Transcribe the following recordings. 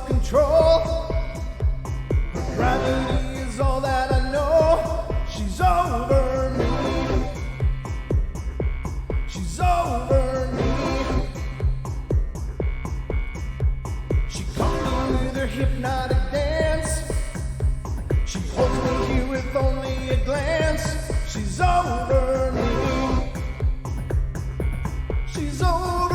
self-control. Gravity is all that I know. She's over me. She's over me. She comes with her hypnotic dance. She holds me here with only a glance. She's over me. She's over me.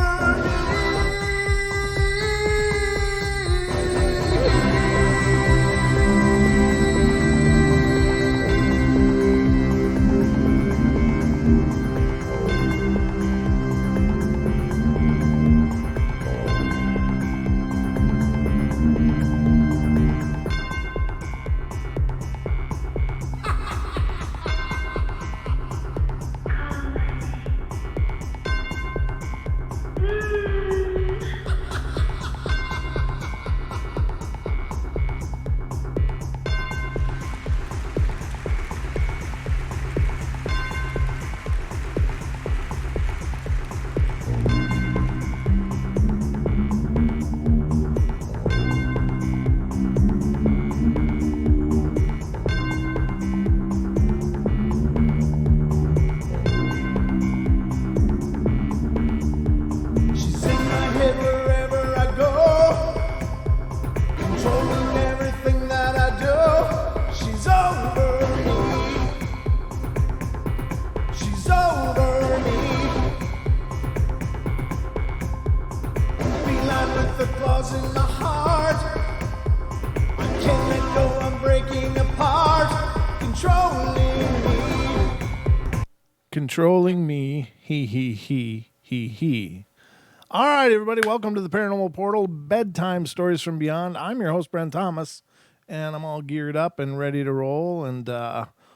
Controlling me, he. All right, everybody, welcome to the Paranormal Portal, Bedtime Stories from Beyond. I'm your host, Brent Thomas, and I'm all geared up and ready to roll, and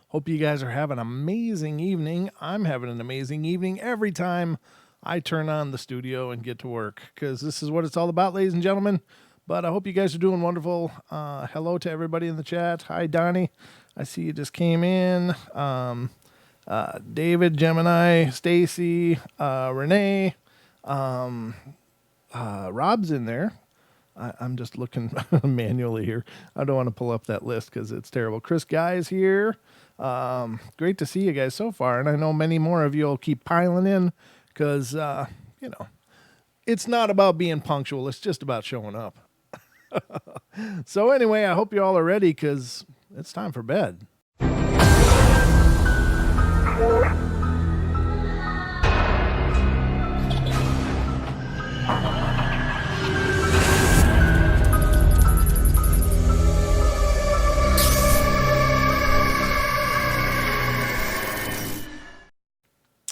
hope you guys are having an amazing evening. I'm having an amazing evening every time I turn on the studio and get to work, because this is what it's all about, ladies and gentlemen. But I hope you guys are doing wonderful. Hello to everybody in the chat. Hi, Donnie. I see you just came in. David, Gemini, Stacy, Renee, Rob's in there. I'm just looking manually here. I don't want to pull up that list because it's terrible. Chris Guy is here. Great to see you guys so far. And I know many more of you will keep piling in because, it's not about being punctual. It's just about showing up. So anyway, I hope you all are ready because it's time for bed.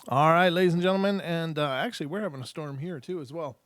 All right, ladies and gentlemen, and actually we're having a storm here too as well.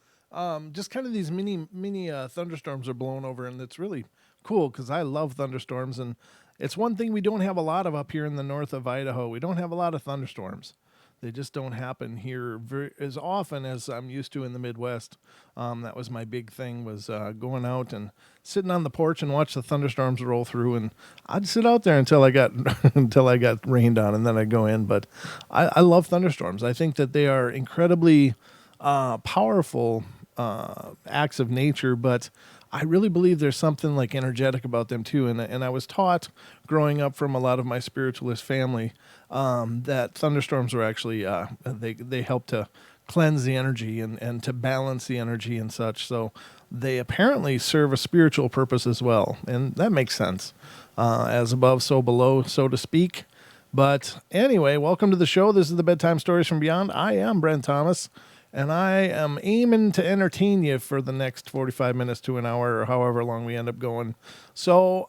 Just kind of these mini thunderstorms are blowing over, and it's really cool because I love thunderstorms, and it's one thing we don't have a lot of up here in the north of Idaho. We don't have a lot of thunderstorms. They just don't happen here as often as I'm used to in the Midwest. That was my big thing, was going out and sitting on the porch and watch the thunderstorms roll through. And I'd sit out there until I got rained on, and then I'd go in. But I love thunderstorms. I think that they are incredibly powerful acts of nature, but I really believe there's something like energetic about them too. And I was taught growing up from a lot of my spiritualist family that thunderstorms were actually, they help to cleanse the energy and to balance the energy and such. So they apparently serve a spiritual purpose as well. And that makes sense. As above, so below, so to speak. But anyway, welcome to the show. This is the Bedtime Stories from Beyond. I am Brent Thomas. And I am aiming to entertain you for the next 45 minutes to an hour or however long we end up going. So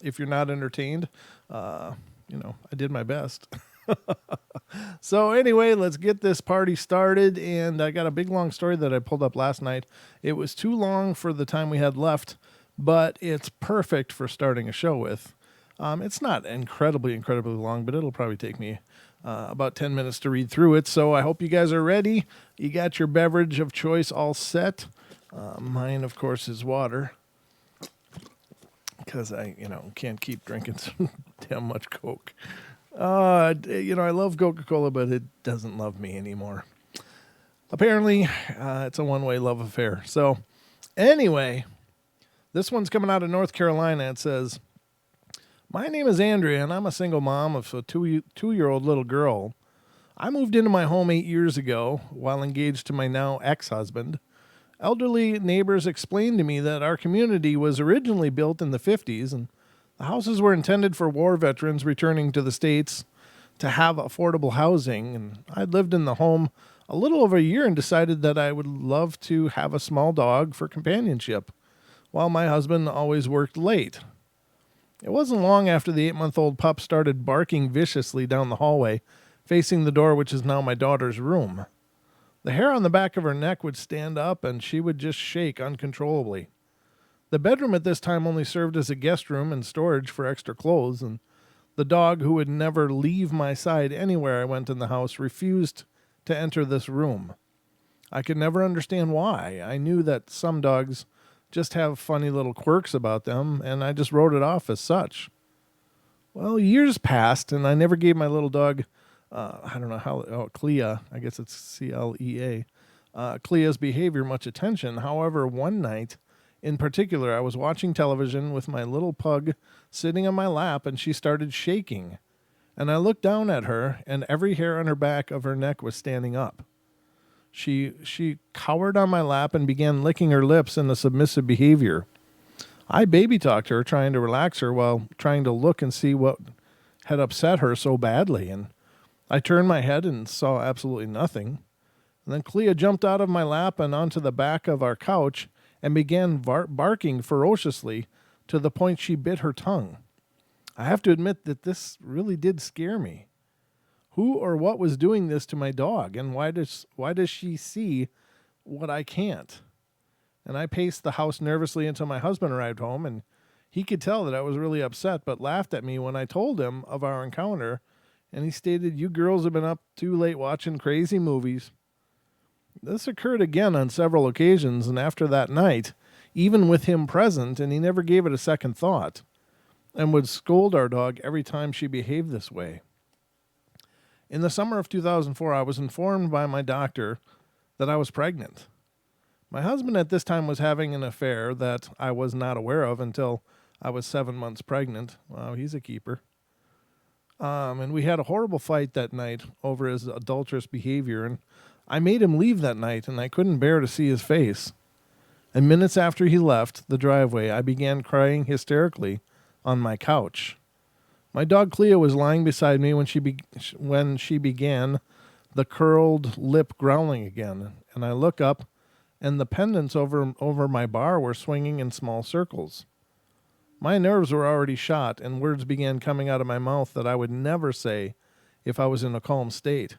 if you're not entertained, I did my best. So anyway, let's get this party started. And I got a big, long story that I pulled up last night. It was too long for the time we had left, but it's perfect for starting a show with. It's not incredibly long, but it'll probably take me about 10 minutes to read through it. So I hope you guys are ready. You got your beverage of choice all set. Mine, of course, is water, because I can't keep drinking so damn much Coke. I love Coca-Cola, but it doesn't love me anymore. Apparently, it's a one-way love affair. So anyway, This one's coming out of North Carolina. It says, "My name is Andrea, and I'm a single mom of a two-year-old little girl. I moved into my home 8 years ago while engaged to my now ex-husband. Elderly neighbors explained to me that our community was originally built in the 50s, and the houses were intended for war veterans returning to the States to have affordable housing. And I'd lived in the home a little over a year and decided that I would love to have a small dog for companionship, while my husband always worked late. It wasn't long after the 8-month-old pup started barking viciously down the hallway, facing the door, which is now my daughter's room. The hair on the back of her neck would stand up, and she would just shake uncontrollably. The bedroom at this time only served as a guest room and storage for extra clothes, and the dog, who would never leave my side anywhere I went in the house, refused to enter this room. I could never understand why. I knew that some dogs just have funny little quirks about them, and I just wrote it off as such. Well, years passed, and I never gave my little dog, Clea, I guess it's Clea, Clea's behavior much attention. However, one night in particular, I was watching television with my little pug sitting on my lap, and she started shaking. And I looked down at her, and every hair on her back of her neck was standing up. She cowered on my lap and began licking her lips in a submissive behavior. I baby talked her, trying to relax her while trying to look and see what had upset her so badly. And I turned my head and saw absolutely nothing. And then Clea jumped out of my lap and onto the back of our couch and began barking ferociously to the point she bit her tongue. I have to admit that this really did scare me. Who or what was doing this to my dog, and why does she see what I can't? And I paced the house nervously until my husband arrived home, and he could tell that I was really upset, but laughed at me when I told him of our encounter, and he stated, "You girls have been up too late watching crazy movies." This occurred again on several occasions, and after that night, even with him present, and he never gave it a second thought, and would scold our dog every time she behaved this way. In the summer of 2004, I was informed by my doctor that I was pregnant. My husband at this time was having an affair that I was not aware of until I was 7 months pregnant. Wow, he's a keeper. And we had a horrible fight that night over his adulterous behavior, and I made him leave that night, and I couldn't bear to see his face. And minutes after he left the driveway, I began crying hysterically on my couch. My dog Clea was lying beside me when she began the curled lip growling again, and I look up, and the pendants over my bar were swinging in small circles. My nerves were already shot, and words began coming out of my mouth that I would never say if I was in a calm state.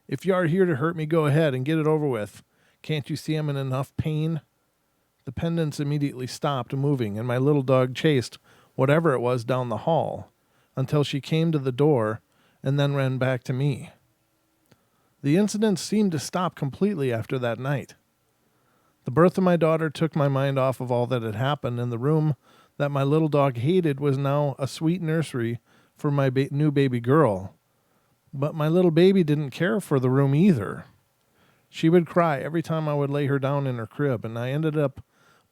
"If you are here to hurt me, go ahead and get it over with. Can't you see I'm in enough pain?" The pendants immediately stopped moving, and my little dog chased whatever it was down the hall until she came to the door and then ran back to me. The incident seemed to stop completely after that night. The birth of my daughter took my mind off of all that had happened, and the room that my little dog hated was now a sweet nursery for my new baby girl. But my little baby didn't care for the room either. She would cry every time I would lay her down in her crib, and I ended up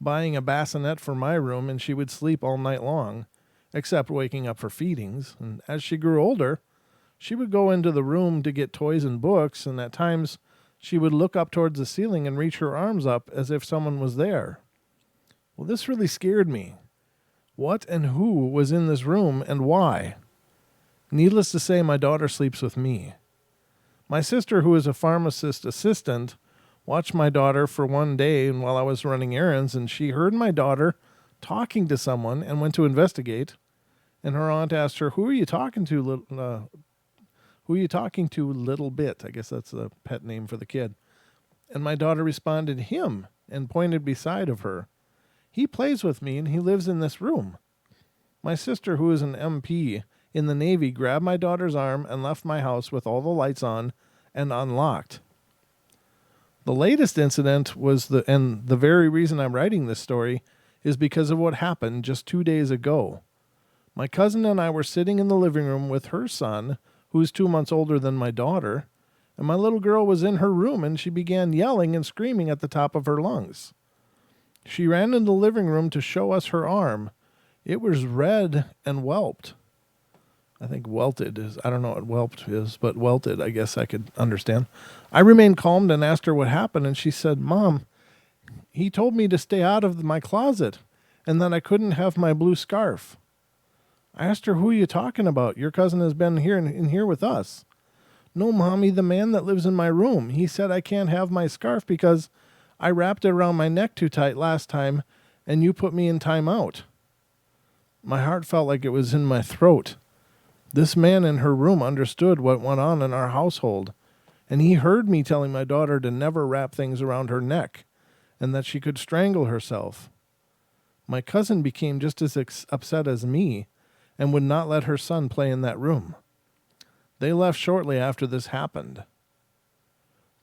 buying a bassinet for my room, and she would sleep all night long, except waking up for feedings. And as she grew older, she would go into the room to get toys and books, and at times she would look up towards the ceiling and reach her arms up as if someone was there. Well, this really scared me. What and who was in this room, and why? Needless to say, my daughter sleeps with me. My sister, who is a pharmacist assistant, watched my daughter for one day and while I was running errands, and she heard my daughter talking to someone and went to investigate. And her aunt asked her, "Who are you talking to, little bit?" I guess that's a pet name for the kid. And my daughter responded, "Him," and pointed beside of her. "He plays with me, and he lives in this room." My sister, who is an MP in the Navy, grabbed my daughter's arm and left my house with all the lights on and unlocked. The latest incident was the very reason I'm writing this story is because of what happened just 2 days ago. My cousin and I were sitting in the living room with her son, who is 2 months older than my daughter, and my little girl was in her room, and she began yelling and screaming at the top of her lungs. She ran in the living room to show us her arm. It was red and whelped. I think welted is, I don't know what whelped is, but welted, I guess I could understand. I remained calm and asked her what happened, and she said, "Mom, he told me to stay out of my closet and that I couldn't have my blue scarf." I asked her, "Who are you talking about? Your cousin has been here in here with us." "No, Mommy, the man that lives in my room. He said I can't have my scarf because I wrapped it around my neck too tight last time and you put me in timeout." My heart felt like it was in my throat. This man in her room understood what went on in our household, and he heard me telling my daughter to never wrap things around her neck and that she could strangle herself. My cousin became just as upset as me and would not let her son play in that room. They left shortly after this happened.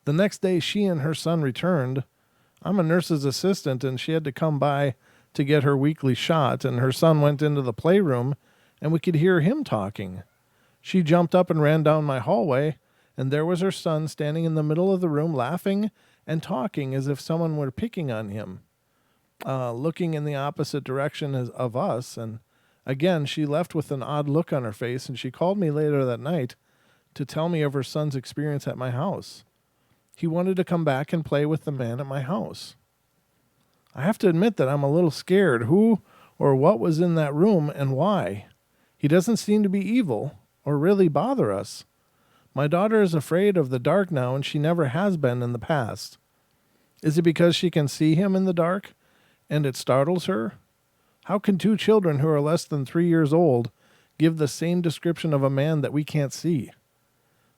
The next day, she and her son returned. I'm a nurse's assistant, and she had to come by to get her weekly shot, and her son went into the playroom, and we could hear him talking. She jumped up and ran down my hallway, and there was her son standing in the middle of the room laughing and talking as if someone were picking on him, looking in the opposite direction of us. And again, she left with an odd look on her face, and she called me later that night to tell me of her son's experience at my house. He wanted to come back and play with the man at my house. I have to admit that I'm a little scared who or what was in that room and why. He doesn't seem to be evil or really bother us. My daughter is afraid of the dark now, and she never has been in the past. Is it because she can see him in the dark and it startles her? How can two children who are less than 3 years old give the same description of a man that we can't see?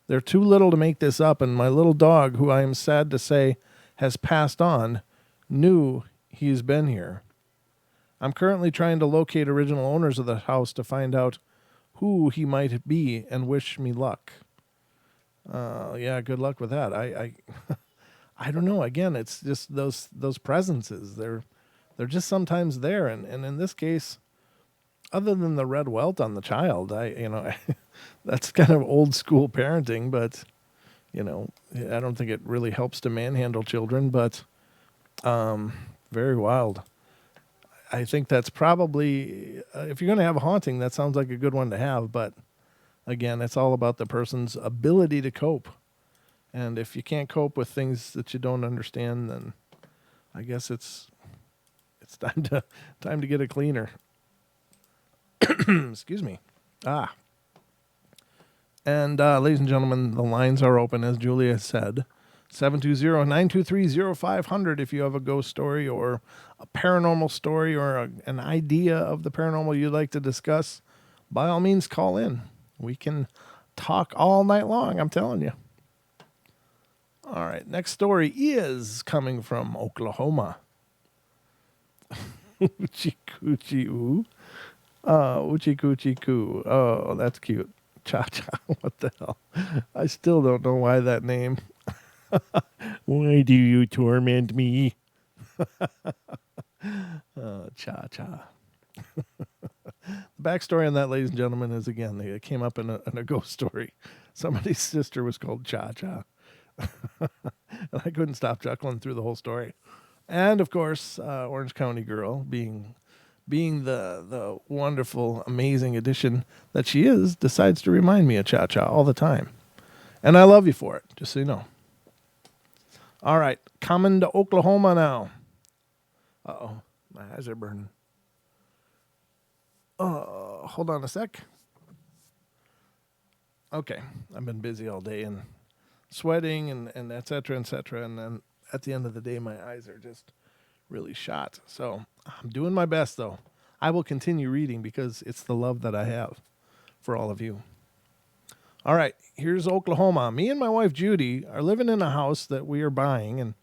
They're too little to make this up, and my little dog, who I am sad to say has passed on, knew he's been here. I'm currently trying to locate original owners of the house to find out who he might be and wish me luck. Yeah, good luck with that. I don't know. Again, it's just those presences. They're just sometimes there, and in this case, other than the red welt on the child, that's kind of old school parenting, but I don't think it really helps to manhandle children, but very wild. I think that's probably, if you're going to have a haunting, that sounds like a good one to have, but again, it's all about the person's ability to cope. And if you can't cope with things that you don't understand, then I guess it's time to get a cleaner. Excuse me. And ladies and gentlemen, the lines are open, as Julia said. 720-923-0500 if you have a ghost story or a paranormal story or an idea of the paranormal you'd like to discuss. By all means, call in. We can talk all night long, I'm telling you. All right, next story is coming from Oklahoma. Oochie coochie ooh. Oochie coochie coo. Oh, that's cute. Cha-cha. What the hell? I still don't know why that name. Why do you torment me? Cha-cha. The backstory on that, ladies and gentlemen, is, again, it came up in a ghost story. Somebody's sister was called Cha-cha. And I couldn't stop chuckling through the whole story. And, of course, Orange County girl, being the wonderful, amazing addition that she is, decides to remind me of Cha-cha all the time. And I love you for it, just so you know. All right, coming to Oklahoma now. Uh-oh, my eyes are burning. Hold on a sec. Okay, I've been busy all day and sweating and et cetera, and then at the end of the day, my eyes are just really shot. So I'm doing my best, though. I will continue reading because it's the love that I have for all of you. All right, here's Oklahoma. Me and my wife, Judy, are living in a house that we are buying, and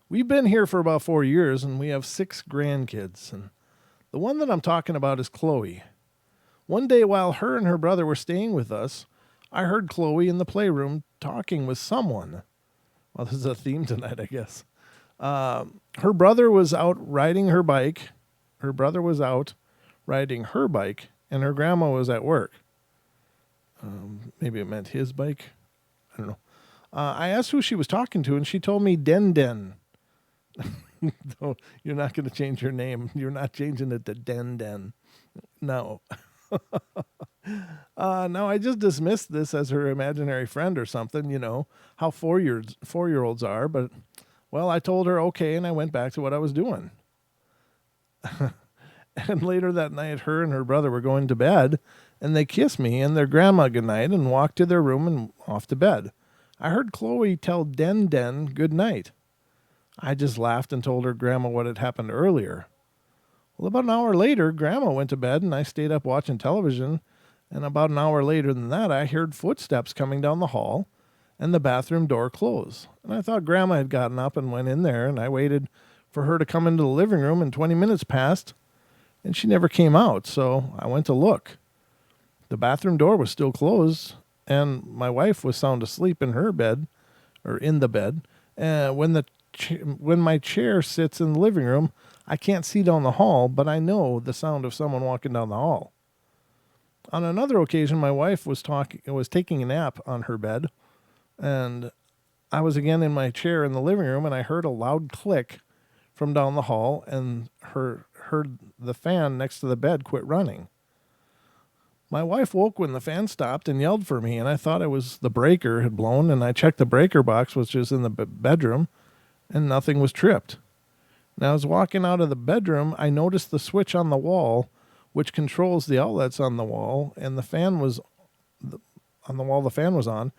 we've been here for about 4 years, and we have 6 grandkids. And the one that I'm talking about is Chloe. One day while her and her brother were staying with us, I heard Chloe in the playroom talking with someone. Well, this is a theme tonight, I guess. Her brother was out riding her bike. Her brother was out riding her bike, and her grandma was at work. Maybe it meant his bike. I don't know. I asked who she was talking to, and she told me Den Den. No, you're not going to change your name. You're not changing it to Den Den. No. No, I just dismissed this as her imaginary friend or something, how 4-year-olds are. But, well, I told her okay, and I went back to what I was doing. And later that night, her and her brother were going to bed, and they kissed me and their grandma goodnight and walked to their room and off to bed. I heard Chloe tell Den Den good night. I just laughed and told her grandma what had happened earlier. Well, about an hour later, grandma went to bed and I stayed up watching television. And about an hour later than that, I heard footsteps coming down the hall and the bathroom door close. And I thought grandma had gotten up and went in there, and I waited for her to come into the living room, and 20 minutes passed and she never came out. So I went to look. The bathroom door was still closed, and my wife was sound asleep in her bed, or in the bed. And when my chair sits in the living room, I can't see down the hall, but I know the sound of someone walking down the hall. On another occasion, my wife was taking a nap on her bed, and I was again in my chair in the living room, and I heard a loud click from down the hall, and heard the fan next to the bed quit running. My wife woke when the fan stopped and yelled for me, and I thought it was the breaker had blown, and I checked the breaker box, which is in the bedroom, and nothing was tripped. Now, I was walking out of the bedroom, I noticed the switch on the wall, which controls the outlets on the wall, and the fan was on the wall the fan was on,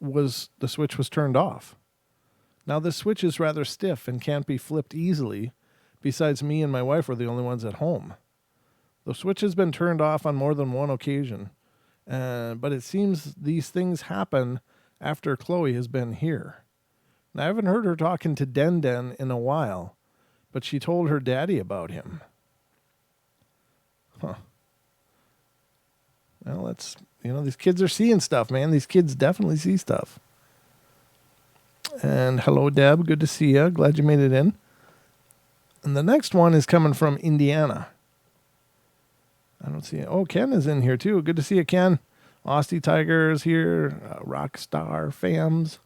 the switch was turned off. Now, this switch is rather stiff and can't be flipped easily. Besides, me and my wife were the only ones at home. The switch has been turned off on more than one occasion, but it seems these things happen after Chloe has been here. Now, I haven't heard her talking to Den Den in a while, but she told her daddy about him. Huh. Well, these kids are seeing stuff, man. These kids definitely see stuff. And hello, Deb. Good to see you. Glad you made it in. And the next one is coming from Indiana. I don't see it. Oh, Ken is in here too. Good to see you, Ken. Aussie Tiger is here. Rockstar Fams.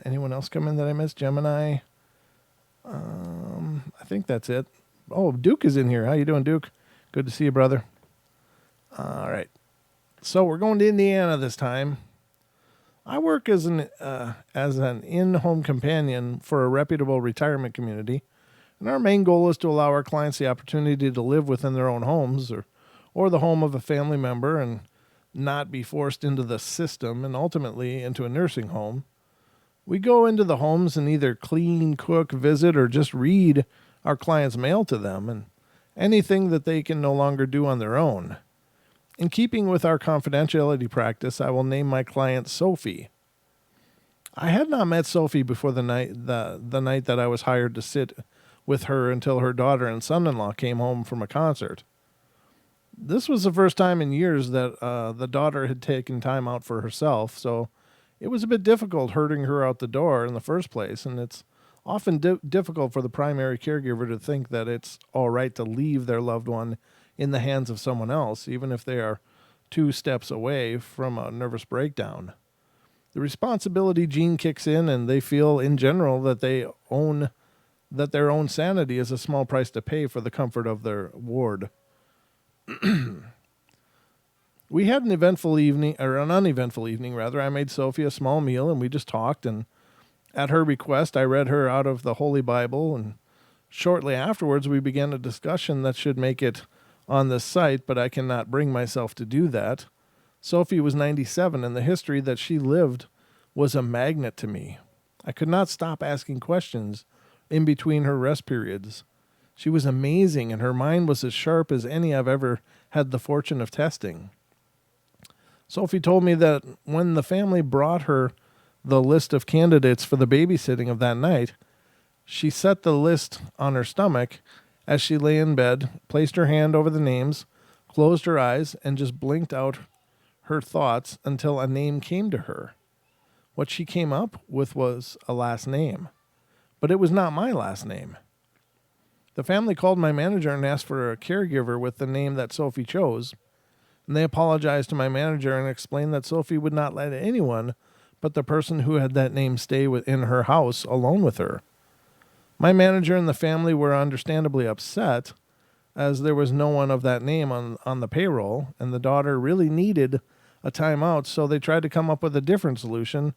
Anyone else come in that I missed? Gemini. I think that's it. Oh, Duke is in here. How you doing, Duke? Good to see you, brother. All right. So we're going to Indiana this time. I work as an in-home companion for a reputable retirement community, and our main goal is to allow our clients the opportunity to live within their own homes or the home of a family member and not be forced into the system and ultimately into a nursing home. We go into the homes and either clean, cook, visit, or just read our clients' mail to them and anything that they can no longer do on their own. In keeping with our confidentiality practice, I will name my client Sophie. I had not met Sophie before the night that I was hired to sit with her until her daughter and son-in-law came home from a concert. This was the first time in years that the daughter had taken time out for herself, so it was a bit difficult herding her out the door in the first place, and it's often difficult for the primary caregiver to think that it's all right to leave their loved one in the hands of someone else, even if they are 2 steps away from a nervous breakdown. The responsibility gene kicks in, and they feel in general that their own sanity is a small price to pay for the comfort of their ward. We had an uneventful evening. I made Sophie a small meal, and we just talked, and at her request, I read her out of the Holy Bible, and shortly afterwards, we began a discussion that should make it on this site, but I cannot bring myself to do that. Sophie was 97, and the history that she lived was a magnet to me. I could not stop asking questions in between her rest periods. She was amazing, and her mind was as sharp as any I've ever had the fortune of testing. Sophie told me that when the family brought her the list of candidates for the babysitting of that night, she set the list on her stomach as she lay in bed, placed her hand over the names, closed her eyes, and just blinked out her thoughts until a name came to her. What she came up with was a last name, but it was not my last name. The family called my manager and asked for a caregiver with the name that Sophie chose, and they apologized to my manager and explained that Sophie would not let anyone but the person who had that name stay in her house alone with her. My manager and the family were understandably upset, as there was no one of that name on the payroll, and the daughter really needed a timeout, so they tried to come up with a different solution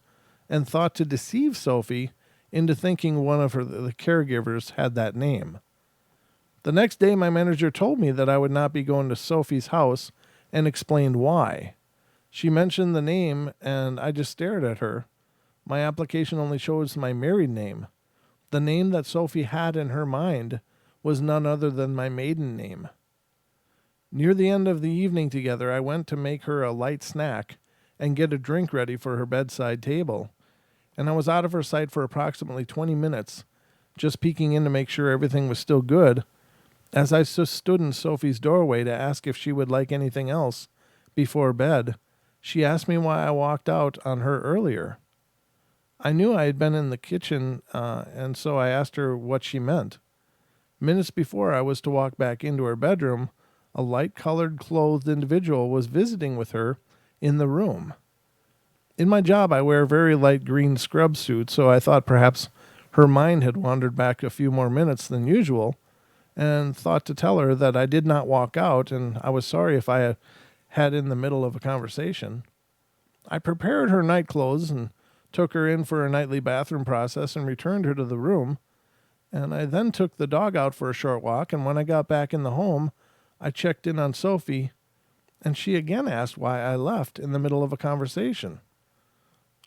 and thought to deceive Sophie into thinking one of the caregivers had that name. The next day, my manager told me that I would not be going to Sophie's house and explained why. She mentioned the name, and I just stared at her. My application only shows my married name. The name that Sophie had in her mind was none other than my maiden name. Near the end of the evening together, I went to make her a light snack and get a drink ready for her bedside table, and I was out of her sight for approximately 20 minutes, just peeking in to make sure everything was still good, as I stood in Sophie's doorway to ask if she would like anything else before bed. She asked me why I walked out on her earlier. I knew I had been in the kitchen, and so I asked her what she meant. Minutes before I was to walk back into her bedroom, a light-colored clothed individual was visiting with her in the room. In my job, I wear very light green scrub suit, so I thought perhaps her mind had wandered back a few more minutes than usual, and thought to tell her that I did not walk out, and I was sorry if I had in the middle of a conversation. I prepared her night clothes and took her in for a nightly bathroom process and returned her to the room. And I then took the dog out for a short walk, and when I got back in the home, I checked in on Sophie, and she again asked why I left in the middle of a conversation.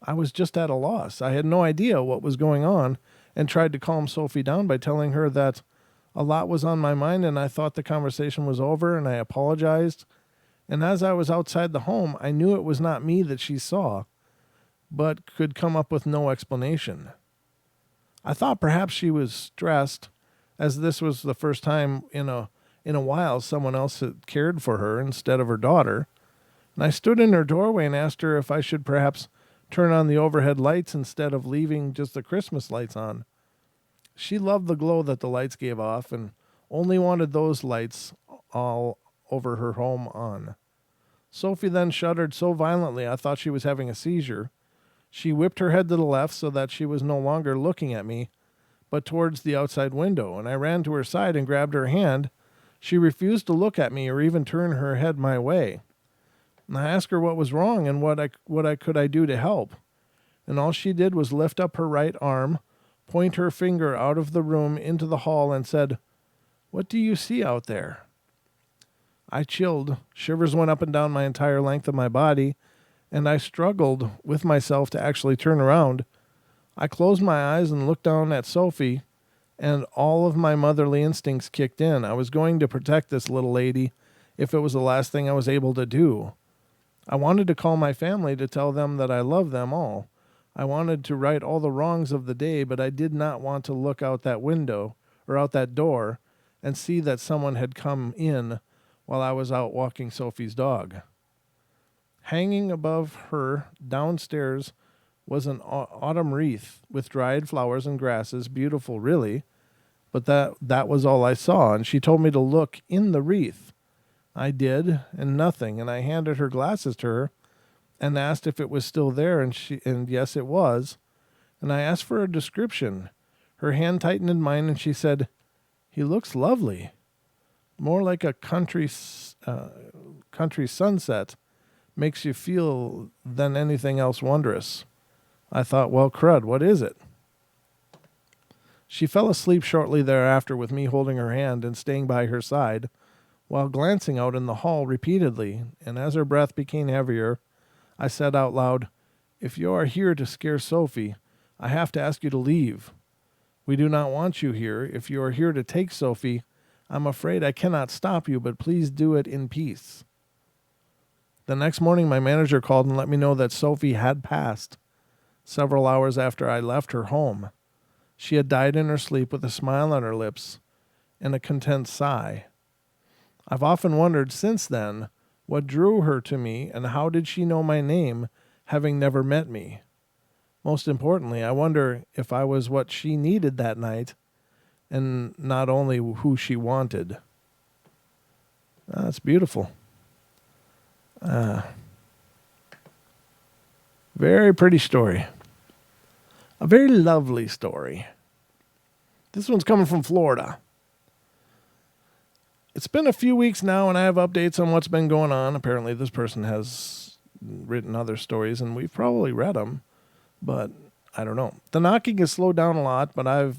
I was just at a loss. I had no idea what was going on and tried to calm Sophie down by telling her that a lot was on my mind and I thought the conversation was over, and I apologized. And as I was outside the home, I knew it was not me that she saw, but could come up with no explanation. I thought perhaps she was stressed, as this was the first time in a while someone else had cared for her instead of her daughter. And I stood in her doorway and asked her if I should perhaps turn on the overhead lights instead of leaving just the Christmas lights on. She loved the glow that the lights gave off and only wanted those lights all over her home on. Sophie then shuddered so violently I thought she was having a seizure. She whipped her head to the left so that she was no longer looking at me, but towards the outside window, and I ran to her side and grabbed her hand. She refused to look at me or even turn her head my way. And I asked her what was wrong and what I could do to help. And all she did was lift up her right arm, point her finger out of the room into the hall, and said, "What do you see out there?" I chilled. Shivers went up and down my entire length of my body, and I struggled with myself to actually turn around. I closed my eyes and looked down at Sophie, and all of my motherly instincts kicked in. I was going to protect this little lady if it was the last thing I was able to do. I wanted to call my family to tell them that I love them all. I wanted to right all the wrongs of the day, but I did not want to look out that window or out that door and see that someone had come in while I was out walking Sophie's dog. Hanging above her downstairs was an autumn wreath with dried flowers and grasses, beautiful really, but that was all I saw, and she told me to look in the wreath. I did, and nothing, and I handed her glasses to her and asked if it was still there, and yes, it was. And I asked for a description. Her hand tightened in mine, and she said, "He looks lovely. More like a country sunset. Makes you feel than anything else wondrous." I thought, well, crud, what is it? She fell asleep shortly thereafter with me holding her hand and staying by her side, while glancing out in the hall repeatedly, and as her breath became heavier, I said out loud, "If you are here to scare Sophie, I have to ask you to leave. We do not want you here. If you are here to take Sophie, I'm afraid I cannot stop you, but please do it in peace." The next morning, my manager called and let me know that Sophie had passed several hours after I left her home. She had died in her sleep with a smile on her lips and a content sigh. I've often wondered since then what drew her to me and how did she know my name, having never met me. Most importantly, I wonder if I was what she needed that night and not only who she wanted. That's beautiful. Very pretty story. A very lovely story. This one's coming from Florida. It's been a few weeks now, and I have updates on what's been going on. Apparently, this person has written other stories, and we've probably read them, but I don't know. The knocking has slowed down a lot, but I've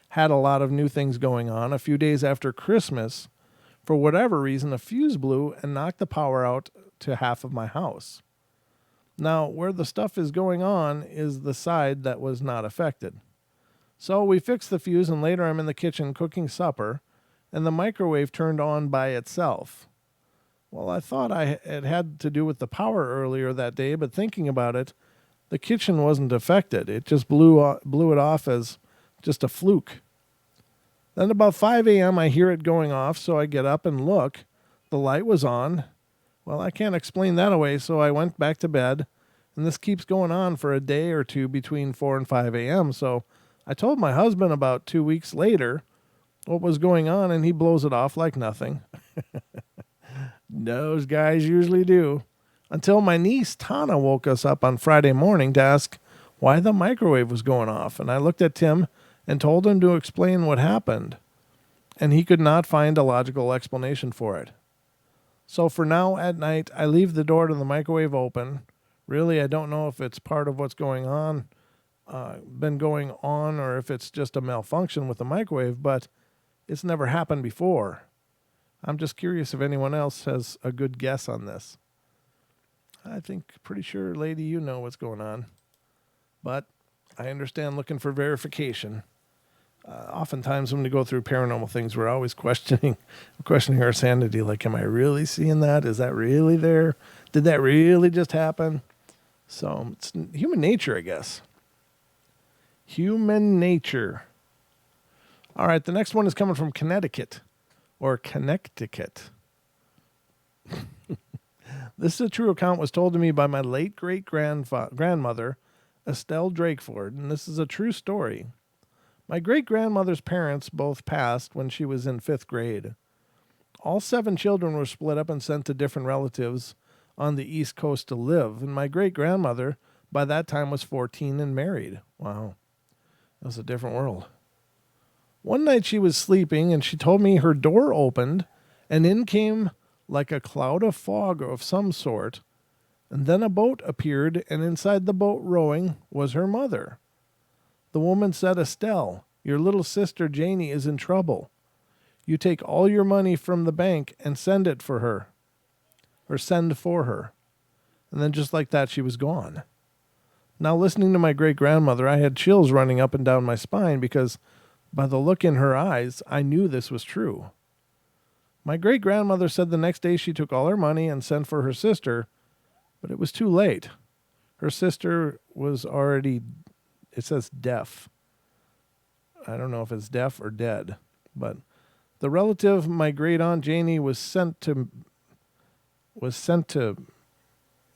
had a lot of new things going on. A few days after Christmas, for whatever reason, a fuse blew and knocked the power out to half of my house. Now, where the stuff is going on is the side that was not affected. So we fixed the fuse, and later I'm in the kitchen cooking supper, and the microwave turned on by itself. Well, I thought it had to do with the power earlier that day, but thinking about it, the kitchen wasn't affected. It just blew it off as just a fluke. Then about 5 a.m. I hear it going off, so I get up and look. The light was on. Well, I can't explain that away, so I went back to bed, and this keeps going on for a day or two between 4 and 5 a.m., so I told my husband about 2 weeks later what was going on, and he blows it off like nothing. Those guys usually do. Until my niece Tana woke us up on Friday morning to ask why the microwave was going off, and I looked at Tim and told him to explain what happened, and he could not find a logical explanation for it. So for now at night, I leave the door to the microwave open. Really, I don't know if it's part of what's going on, been going on, or if it's just a malfunction with the microwave, but it's never happened before. I'm just curious if anyone else has a good guess on this. I think, pretty sure, lady, you know what's going on. But I understand looking for verification. Oftentimes when we go through paranormal things, we're always questioning our sanity. Like, am I really seeing that? Is that really there? Did that really just happen? So it's human nature, I guess. Human nature. All right, the next one is coming from Connecticut, or Connecticut. This is a true account, was told to me by my late great-grandmother, Estelle Drakeford, and this is a true story. My great-grandmother's parents both passed when she was in 5th grade. All 7 children were split up and sent to different relatives on the East Coast to live, and my great-grandmother by that time was 14 and married. Wow, that was a different world. One night she was sleeping, and she told me her door opened, and in came like a cloud of fog of some sort, and then a boat appeared, and inside the boat rowing was her mother. The woman said, "Estelle, your little sister Janie is in trouble. You take all your money from the bank and send for her. And then just like that, she was gone. Now, listening to my great-grandmother, I had chills running up and down my spine because by the look in her eyes, I knew this was true. My great-grandmother said the next day she took all her money and sent for her sister, but it was too late. Her sister was already, it says deaf. I don't know if it's deaf or dead, but the relative my great-aunt Janie was sent to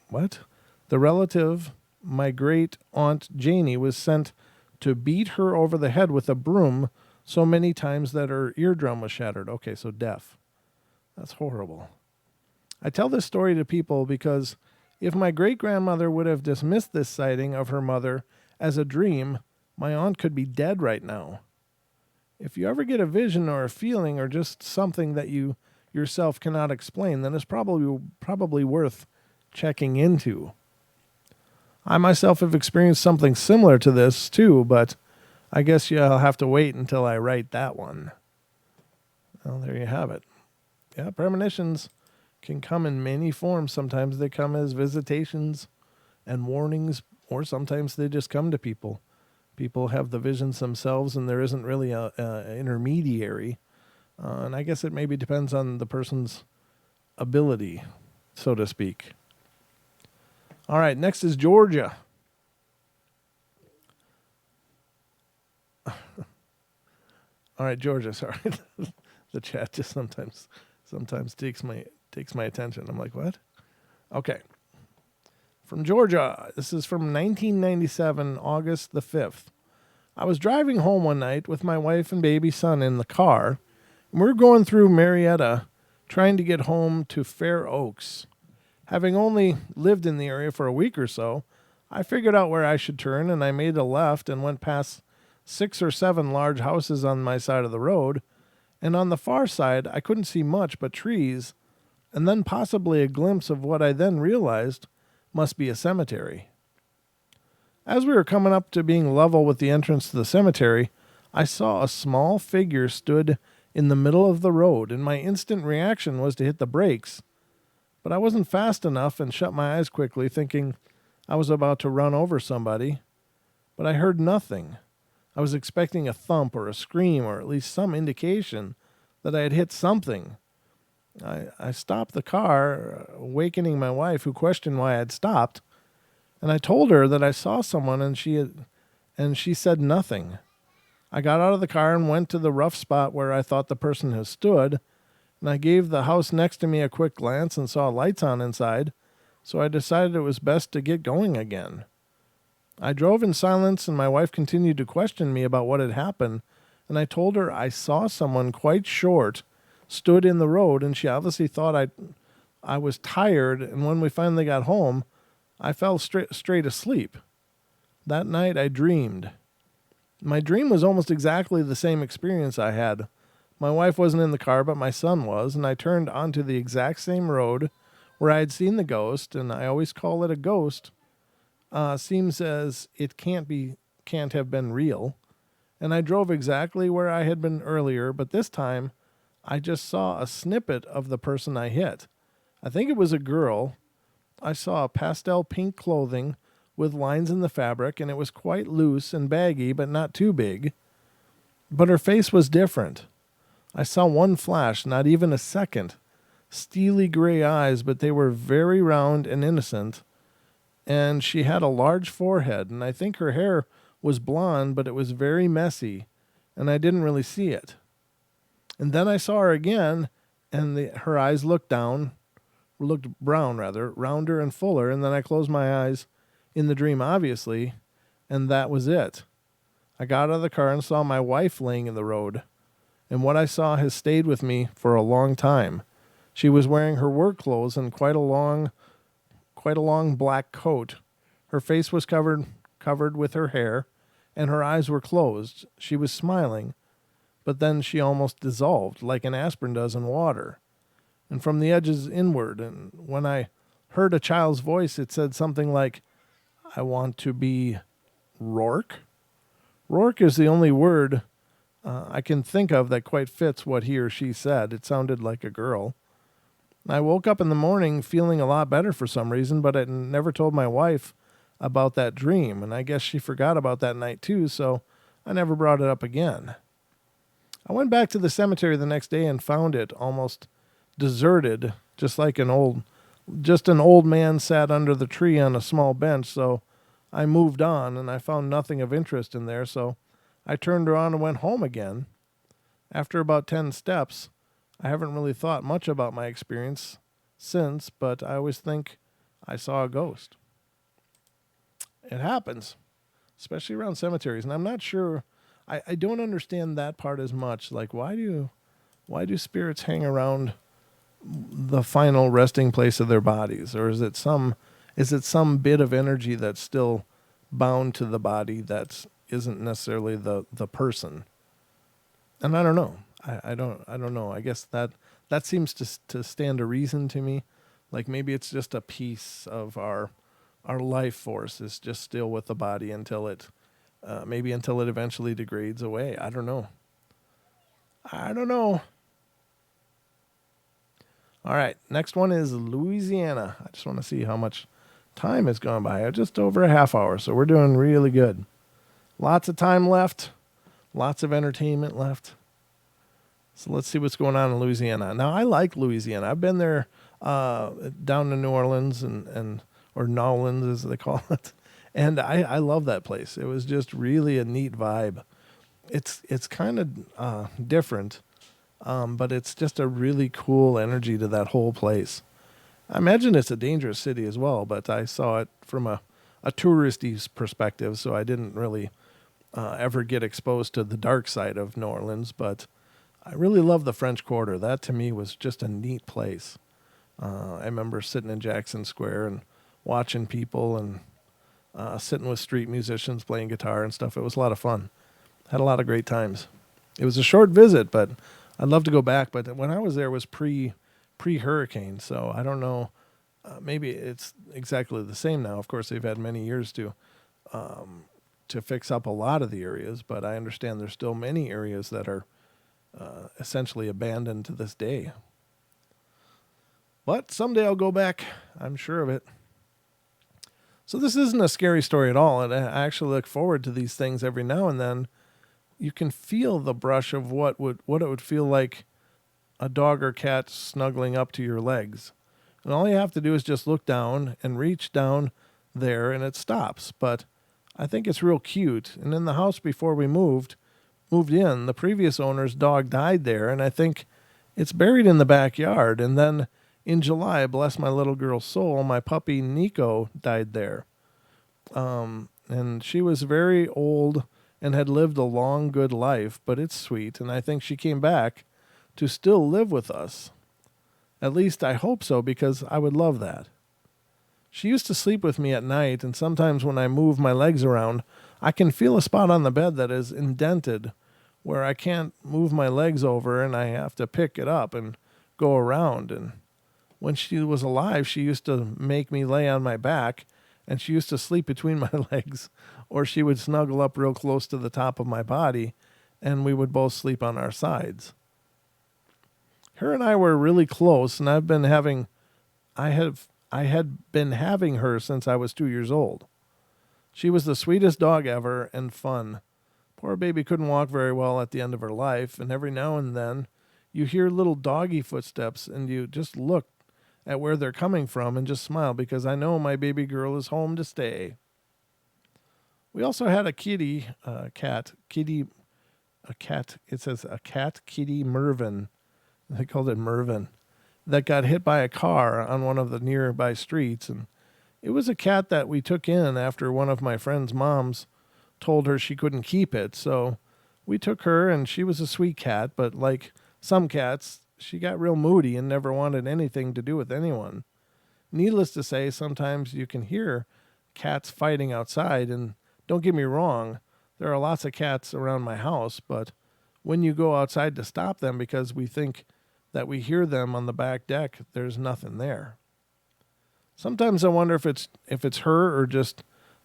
what? The relative my great-aunt Janie was sent to beat her over the head with a broom so many times that her eardrum was shattered. Okay, so deaf. That's horrible. I tell this story to people because if my great-grandmother would have dismissed this sighting of her mother as a dream, my aunt could be dead right now. If you ever get a vision or a feeling or just something that you yourself cannot explain, then it's probably worth checking into. I myself have experienced something similar to this too, but I guess you'll have to wait until I write that one. Well, there you have it. Yeah, premonitions can come in many forms. Sometimes they come as visitations and warnings, or sometimes they just come to people. People have the visions themselves, and there isn't really a intermediary. And I guess it maybe depends on the person's ability, so to speak. All right, next is Georgia. All right, Georgia, sorry. The chat just sometimes takes my attention. I'm like, what? Okay. From Georgia. This is from 1997, August the 5th. I was driving home one night with my wife and baby son in the car, and we were going through Marietta trying to get home to Fair Oaks. Having only lived in the area for a week or so, I figured out where I should turn, and I made a left and went past 6 or 7 large houses on my side of the road, and on the far side I couldn't see much but trees, and then possibly a glimpse of what I then realized must be a cemetery. As we were coming up to being level with the entrance to the cemetery, I saw a small figure stood in the middle of the road, and my instant reaction was to hit the brakes. But I wasn't fast enough and shut my eyes quickly, thinking I was about to run over somebody. But I heard nothing. I was expecting a thump or a scream or at least some indication that I had hit something. I stopped the car, awakening my wife, who questioned why I had stopped, and I told her that I saw someone, and she said nothing. I got out of the car and went to the rough spot where I thought the person had stood, and I gave the house next to me a quick glance and saw lights on inside, so I decided it was best to get going again. I drove in silence, and my wife continued to question me about what had happened, and I told her I saw someone quite short stood in the road, and she obviously thought I was tired, and when we finally got home, I fell straight asleep. That night I dreamed. My dream was almost exactly the same experience I had. My wife wasn't in the car, but my son was, and I turned onto the exact same road where I had seen the ghost, and I always call it a ghost. Seems as it can't have been real. And I drove exactly where I had been earlier, but this time I just saw a snippet of the person I hit. I think it was a girl. I saw pastel pink clothing with lines in the fabric, and it was quite loose and baggy, but not too big. But her face was different. I saw one flash, not even a second. Steely gray eyes, but they were very round and innocent. And she had a large forehead, and I think her hair was blonde, but it was very messy, and I didn't really see it. And then I saw her again, and her eyes looked brown, rounder and fuller, and then I closed my eyes in the dream, obviously, and that was it. I got out of the car and saw my wife laying in the road, and what I saw has stayed with me for a long time. She was wearing her work clothes and quite a long black coat. Her face was covered with her hair, and her eyes were closed. She was smiling, but then she almost dissolved, like an aspirin does in water, and from the edges inward. And when I heard a child's voice, it said something like, "I want to be Rourke." Rourke is the only word I can think of that quite fits what he or she said. It sounded like a girl. I woke up in the morning feeling a lot better for some reason, but I never told my wife about that dream, and I guess she forgot about that night too, so I never brought it up again. I went back to the cemetery the next day and found it almost deserted, just an old man sat under the tree on a small bench, so I moved on, and I found nothing of interest in there, so I turned around and went home again. After about 10 steps, I haven't really thought much about my experience since, but I always think I saw a ghost. It happens, especially around cemeteries, and I'm not sure, I don't understand that part as much. Like, why do spirits hang around the final resting place of their bodies? Or is it some bit of energy that's still bound to the body that isn't necessarily the person? And I don't know. I don't know. I guess that seems to stand to reason to me. Like maybe it's just a piece of our life force is just still with the body until it eventually degrades away. I don't know. All right, next one is Louisiana. I just want to see how much time has gone by. Just over a half hour, so we're doing really good. Lots of time left. Lots of entertainment left. So let's see what's going on in Louisiana. Now, I like Louisiana. I've been there down to New Orleans or Nolans, as they call it. And I love that place. It was just really a neat vibe. It's kind of different, but it's just a really cool energy to that whole place. I imagine it's a dangerous city as well, but I saw it from a touristy perspective, so I didn't really ever get exposed to the dark side of New Orleans, but I really love the French Quarter. That to me was just a neat place. I remember sitting in Jackson Square and watching people and sitting with street musicians playing guitar and stuff. It was a lot of fun. Had a lot of great times. It was a short visit, but I'd love to go back. But when I was there, it was pre hurricane, so I don't know. Maybe it's exactly the same now. Of course, they've had many years to fix up a lot of the areas, but I understand there's still many areas that are essentially abandoned to this day. But someday I'll go back. I'm sure of it. So this isn't a scary story at all, and I actually look forward to these things every now and then. You can feel the brush of what it would feel like a dog or cat snuggling up to your legs. And all you have to do is just look down and reach down there and it stops. But I think it's real cute. And in the house before we moved in, the previous owner's dog died there, and I think it's buried in the backyard. And then in July, bless my little girl's soul, my puppy Nico died there. And she was very old and had lived a long, good life, but it's sweet. And I think she came back to still live with us. At least I hope so, because I would love that. She used to sleep with me at night, and sometimes when I move my legs around, I can feel a spot on the bed that is indented where I can't move my legs over and I have to pick it up and go around. And when she was alive, she used to make me lay on my back, and she used to sleep between my legs, or she would snuggle up real close to the top of my body, and we would both sleep on our sides. Her and I were really close, and I had been having her since I was 2 years old. She was the sweetest dog ever and fun. Poor baby couldn't walk very well at the end of her life, and every now and then you hear little doggy footsteps, and you just look at where they're coming from and just smile, because I know my baby girl is home to stay. We also had a cat, it says a cat, kitty Mervin. They called it Mervin, that got hit by a car on one of the nearby streets. And it was a cat that we took in after one of my friend's moms told her she couldn't keep it. So we took her, and she was a sweet cat, but like some cats, she got real moody and never wanted anything to do with anyone. Needless to say, sometimes you can hear cats fighting outside, and don't get me wrong, there are lots of cats around my house, but when you go outside to stop them because we think that we hear them on the back deck, there's nothing there. Sometimes I wonder if it's her, or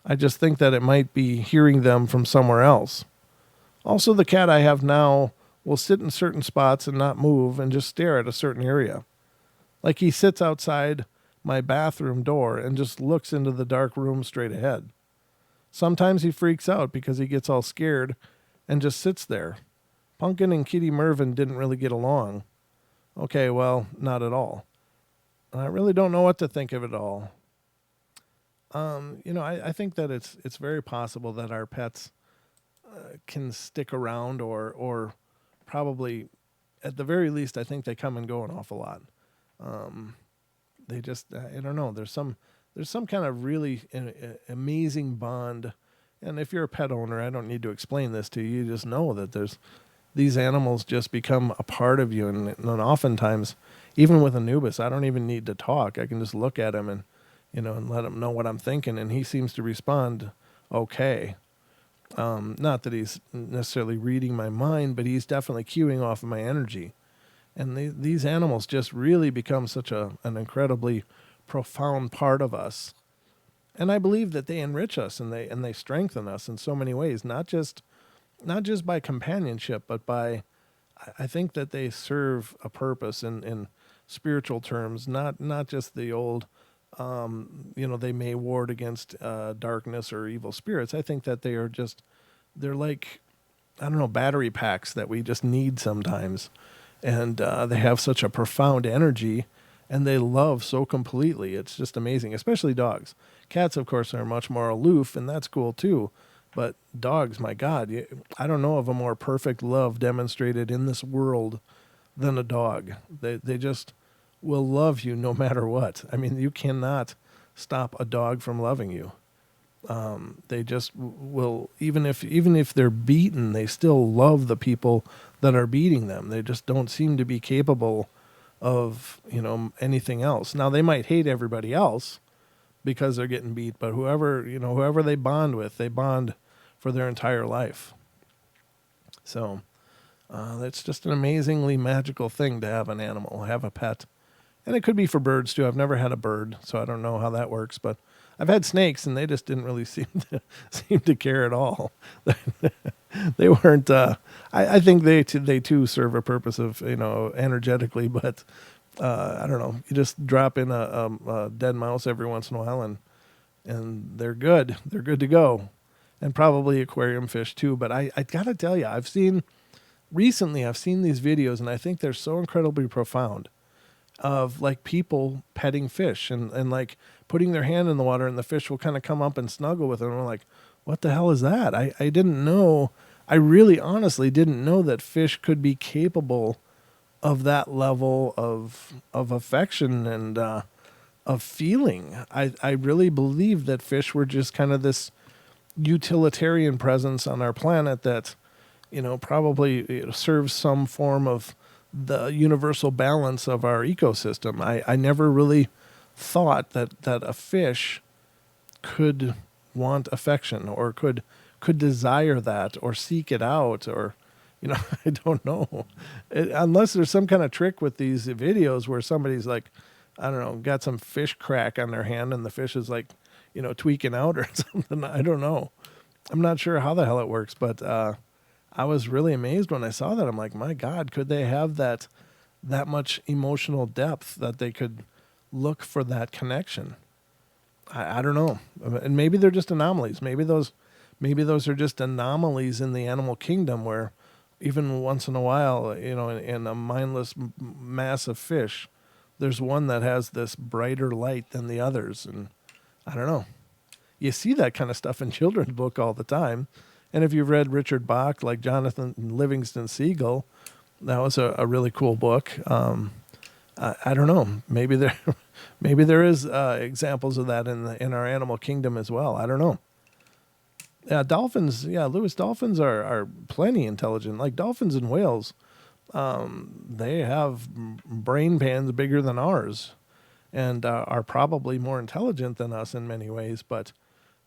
I just think that it might be hearing them from somewhere else. Also, the cat I have now will sit in certain spots and not move and just stare at a certain area. Like he sits outside my bathroom door and just looks into the dark room straight ahead. Sometimes he freaks out because he gets all scared and just sits there. Pumpkin and Kitty Mervin didn't really get along. Okay, well, not at all. I really don't know what to think of it all. I think that it's very possible that our pets can stick around, or probably, at the very least, I think they come and go an awful lot. They just, I don't know. There's some kind of really amazing bond. And if you're a pet owner, I don't need to explain this to you. You just know that these animals just become a part of you. And oftentimes, even with Anubis, I don't even need to talk. I can just look at him and let him know what I'm thinking. And he seems to respond okay. Not that he's necessarily reading my mind, but he's definitely cueing off of my energy. And these animals just really become such an incredibly profound part of us. And I believe that they enrich us and they strengthen us in so many ways, not just by companionship, but I think that they serve a purpose in spiritual terms, not just the old, they may ward against darkness or evil spirits. I think that they're like, I don't know, battery packs that we just need sometimes. And they have such a profound energy, and they love so completely. It's just amazing, especially dogs. Cats, of course, are much more aloof, and that's cool too. But dogs, my God, I don't know of a more perfect love demonstrated in this world than a dog. They just will love you no matter what. I mean, you cannot stop a dog from loving you. They just will, even if they're beaten, they still love the people that are beating them. They just don't seem to be capable of, anything else. Now, they might hate everybody else because they're getting beat, but whoever they bond with, they bond for their entire life. So it's just an amazingly magical thing to have an animal, have a pet. And it could be for birds too. I've never had a bird, so I don't know how that works. But I've had snakes, and they just didn't really seem to care at all. They weren't. I think they too serve a purpose of energetically, but I don't know. You just drop in a dead mouse every once in a while, and they're good. They're good to go, and probably aquarium fish too. But I gotta tell you, recently I've seen these videos, and I think they're so incredibly profound, of like people petting fish and like putting their hand in the water, and the fish will kind of come up and snuggle with them. And we're like, what the hell is that? I didn't know. I really honestly didn't know that fish could be capable of that level of affection and of feeling. I really believe that fish were just kind of this utilitarian presence on our planet that, probably serves some form of the universal balance of our ecosystem. I never really thought that a fish could want affection or could desire that or seek it out, or I don't know. Unless there's some kind of trick with these videos where somebody's like, I don't know, got some fish crack on their hand and the fish is like, tweaking out or something. I don't know. I'm not sure how the hell it works, but I was really amazed when I saw that. I'm like, my God, could they have that much emotional depth that they could look for that connection? I don't know. And maybe they're just anomalies. Maybe those are just anomalies in the animal kingdom where even once in a while, in a mindless mass of fish, there's one that has this brighter light than the others. And I don't know. You see that kind of stuff in children's book all the time. And if you've read Richard Bach, like Jonathan Livingston Seagull, that was a really cool book. I don't know. Maybe there is examples of that in our animal kingdom as well. I don't know. Yeah, dolphins. Yeah, Lewis, dolphins are plenty intelligent. Like dolphins and whales, they have brain pans bigger than ours, and are probably more intelligent than us in many ways. But